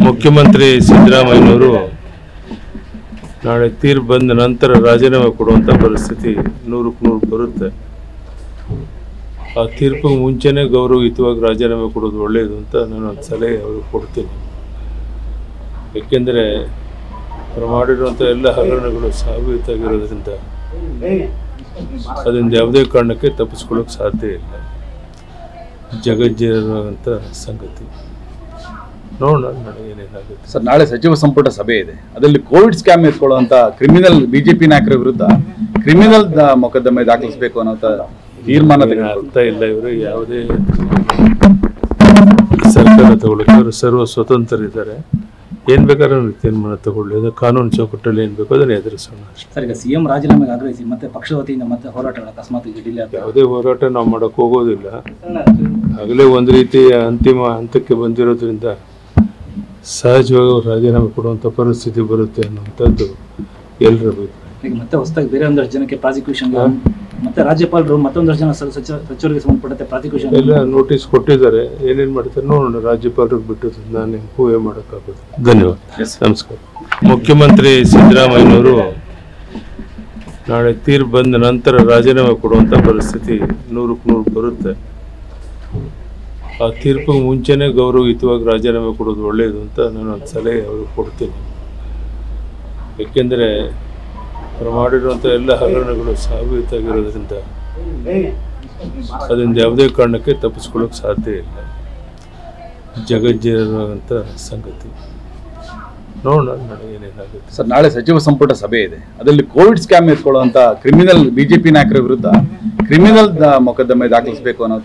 ಮುಖ್ಯಮಂತ್ರಿ ಸಿದ್ದರಾಮಯ್ಯನವರು ನಾಳೆ ತೀರ್ಪು ಬಂದ ನಂತರ ರಾಜೀನಾಮೆ ಕೊಡುವಂಥ ಪರಿಸ್ಥಿತಿ 100ಕ್ಕೆ 100 ಬರುತ್ತೆ. ಆ ತೀರ್ಪಿಗೆ ಮುಂಚೆನೇ ಗೌರವಯುತವಾಗಿ ರಾಜೀನಾಮೆ ಕೊಡೋದು ಒಳ್ಳೆಯದು ಅಂತ ನಾನು ಒಂದು ಸಲಹೆ ಅವ್ರಿಗೆ ಕೊಡ್ತೀನಿ. ಏಕೆಂದರೆ ಅವರು ಮಾಡಿರುವಂಥ ಎಲ್ಲ ಹಗರಣಗಳು ಸಾಬೀತಾಗಿರೋದ್ರಿಂದ ಅದರಿಂದ ಯಾವುದೇ ಕಾರಣಕ್ಕೆ ತಪ್ಪಿಸ್ಕೊಳ್ಳೋಕೆ ಸಾಧ್ಯ ಇಲ್ಲ. ಜಗಜ್ಜೀರಂಥ ಸಂಗತಿ. ನೋಡೋಣ ಏನೇನಾಗುತ್ತೆ. ಸರ್, ನಾಳೆ ಸಚಿವ ಸಂಪುಟ ಸಭೆ ಇದೆ. ಅದರಲ್ಲಿ ಕೋವಿಡ್ ಸ್ಕ್ಯಾಮ್ ಎತ್ಕೊಳ್ಳುವಂತ ಕ್ರಿಮಿನಲ್ ಬಿಜೆಪಿ ನಾಯಕರ ವಿರುದ್ಧ ಕ್ರಿಮಿನಲ್ ಮೊಕದ್ದಮೆ ದಾಖಲಿಸಬೇಕು ಅನ್ನೋ ತೀರ್ಮಾನ ಅರ್ಥ ಇಲ್ಲ. ಇವರು ಯಾವುದೇ ಸರ್ಕಾರ ತಗೊಳ್ಳಕ್ಕೆ ಅವರು ಸರ್ವ ಸ್ವತಂತ್ರರಿದ್ದಾರೆ. ಏನ್ ಬೇಕಾದ್ರೂ ತೀರ್ಮಾನ ತಗೊಳ್ಳಿ. ಅದು ಕಾನೂನು ಚೌಕಟ್ಟಲ್ಲಿ ಏನ್ ಬೇಕು ಅದನ್ನ ಎದುರಿಸೋಣ ಅಷ್ಟೇ. ಸರ್, ಈಗ ಸಿಎಂ ರಾಜೀನಾಮೆಗೆ ಆಗ್ರಹಿಸಿ ಮತ್ತೆ ಪಕ್ಷದ ವತಿಯಿಂದ ಮತ್ತೆ ಹೋರಾಟಗಳು ಅಕಸ್ಮಾತ್ ಯಾವುದೇ ಹೋರಾಟ ನಾವು ಮಾಡಕ್ ಹೋಗೋದಿಲ್ಲ. ಆಗಲೇ ಒಂದು ರೀತಿಯ ಅಂತಿಮ ಹಂತಕ್ಕೆ ಬಂದಿರೋದ್ರಿಂದ ಸಹಜವಾಗಿ ಅವರು ರಾಜೀನಾಮೆ ಕೊಡುವಂಥ ಪರಿಸ್ಥಿತಿ ಬರುತ್ತೆ ಅನ್ನುವಂಥದ್ದು ಎಲ್ಲರ ಅಭಿಪ್ರಾಯ. ಈಗ ಮತ್ತೆ ಹೊಸದಾಗಿ ಬೇರೆ ಒಂದಷ್ಟು ಜನಕ್ಕೆ ಪ್ರಾಸಿಕ್ಯೂಷನ್ ಮತ್ತೆ ರಾಜ್ಯಪಾಲರು ಮತ್ತೊಂದಷ್ಟು ಜನ ಸಚಿವರಿಗೆ ಸಂಬಂಧಪಟ್ಟಂತೆ ಪ್ರಾಸಿಕ್ಯೂಷನ್ ಎಲ್ಲ ನೋಟಿಸ್ ಕೊಟ್ಟಿದ್ದಾರೆ. ಏನೇನು ಮಾಡ್ತಾರೆ ನೋಡೋಣ. ರಾಜ್ಯಪಾಲರಿಗೆ ಬಿಟ್ಟು ನಾನು ಊಹೆ ಮಾಡೋಕ್ಕಾಗೋದು. ಧನ್ಯವಾದ, ನಮಸ್ಕಾರ. ಮುಖ್ಯಮಂತ್ರಿ ಸಿದ್ದರಾಮಯ್ಯನವರು ನಾಳೆ ತೀರ್ಪು ಬಂದ ನಂತರ ರಾಜೀನಾಮೆ ಕೊಡುವಂಥ ಪರಿಸ್ಥಿತಿ 100ಕ್ಕೆ 100 ಬರುತ್ತೆ. ಆ ತೀರ್ಪಿಗೆ ಮುಂಚೆನೇ ಗೌರವಯುತವಾಗಿ ರಾಜೀನಾಮೆ ಕೊಡೋದು ಒಳ್ಳೆಯದು ಅಂತ ನಾನು ಒಂದು ಸಲಹೆ ಅವ್ರಿಗೆ ಕೊಡ್ತೀನಿ. ಏಕೆಂದರೆ ಅವರು ಮಾಡಿರುವಂಥ ಎಲ್ಲ ಹಗರಣಗಳು ಸಾಬೀತಾಗಿರೋದ್ರಿಂದ ಅದರಿಂದ ಯಾವುದೇ ಕಾರಣಕ್ಕೆ ತಪ್ಪಿಸ್ಕೊಳ್ಳೋಕೆ ಸಾಧ್ಯ ಇಲ್ಲ. ಜಗಜ್ಜೀರಂಥ ಸಂಗತಿ. ನೋಡೋಣ ಏನೇನಾಗುತ್ತೆ. ಸರ್, ನಾಳೆ ಸಚಿವ ಸಂಪುಟ ಸಭೆ ಇದೆ. ಅದರಲ್ಲಿ ಕೋವಿಡ್ ಸ್ಕ್ಯಾಮ್ ಎತ್ಕೊಳ್ಳುವಂತ ಕ್ರಿಮಿನಲ್ ಬಿಜೆಪಿ ನಾಯಕರ ವಿರುದ್ಧ ಕ್ರಿಮಿನಲ್ ಮೊಕದ್ದಮೆ ದಾಖಲಿಸಬೇಕು ಅನ್ನೋ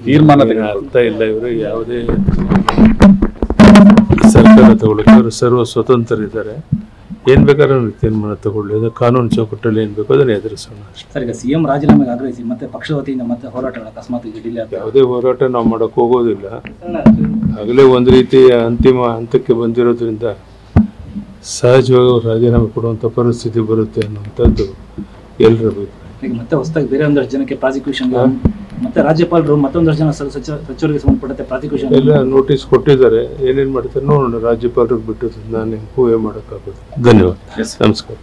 ತೀರ್ಮಾನ ಅರ್ಥ ಇಲ್ಲ. ಇವರು ಯಾವುದೇ ಸರ್ಕಾರ ತಗೊಳ್ಳಕ್ಕೆ ಅವರು ಸರ್ವ ಸ್ವತಂತ್ರರಿದ್ದಾರೆ. ಏನ್ ಬೇಕಾದ್ರೂ ತೀರ್ಮಾನ ತಗೊಳ್ಳಿ. ಅದು ಕಾನೂನು ಚೌಕಟ್ಟಲ್ಲಿ ಏನ್ ಬೇಕು ಅದನ್ನ ಎದುರಿಸೋಣ ಅಷ್ಟೇ. ಸರ್, ಈಗ ಸಿಎಂ ರಾಜೀನಾಮೆಗೆ ಆಗ್ರಹಿಸಿ ಮತ್ತೆ ಪಕ್ಷದ ವತಿಯಿಂದ ಮತ್ತೆ ಹೋರಾಟಗಳು ಅಕಸ್ಮಾತ್ ಯಾವುದೇ ಹೋರಾಟ ನಾವು ಮಾಡಕ್ ಹೋಗೋದಿಲ್ಲ. ಆಗಲೇ ಒಂದು ರೀತಿಯ ಅಂತಿಮ ಹಂತಕ್ಕೆ ಬಂದಿರೋದ್ರಿಂದ ಸಹಜವಾಗಿ ಅವರು ರಾಜೀನಾಮೆ ಕೊಡುವಂಥ ಪರಿಸ್ಥಿತಿ ಬರುತ್ತೆ ಅನ್ನುವಂಥದ್ದು ಎಲ್ಲರ ಅಭಿಪ್ರಾಯ. ಈಗ ಮತ್ತೆ ಹೊಸದಾಗಿ ಬೇರೆ ಒಂದಷ್ಟು ಜನಕ್ಕೆ ಪ್ರಾಸಿಕ್ಯೂಷನ್ ಮತ್ತೆ ರಾಜ್ಯಪಾಲರು ಮತ್ತೊಂದಷ್ಟು ಜನ ಸಚಿವರಿಗೆ ಸಂಬಂಧಪಟ್ಟಂತೆ ಪ್ರಾಸಿಕ್ಯೂಷನ್ ಎಲ್ಲ ನೋಟಿಸ್ ಕೊಟ್ಟಿದ್ದಾರೆ. ಏನೇನು ಮಾಡ್ತಾರೆ ನೋಡೋಣ. ರಾಜ್ಯಪಾಲರಿಗೆ ಬಿಟ್ಟು ನಾನು ಊಹೆ ಮಾಡೋಕ್ಕಾಗೋದು. ಧನ್ಯವಾದ, ನಮಸ್ಕಾರ.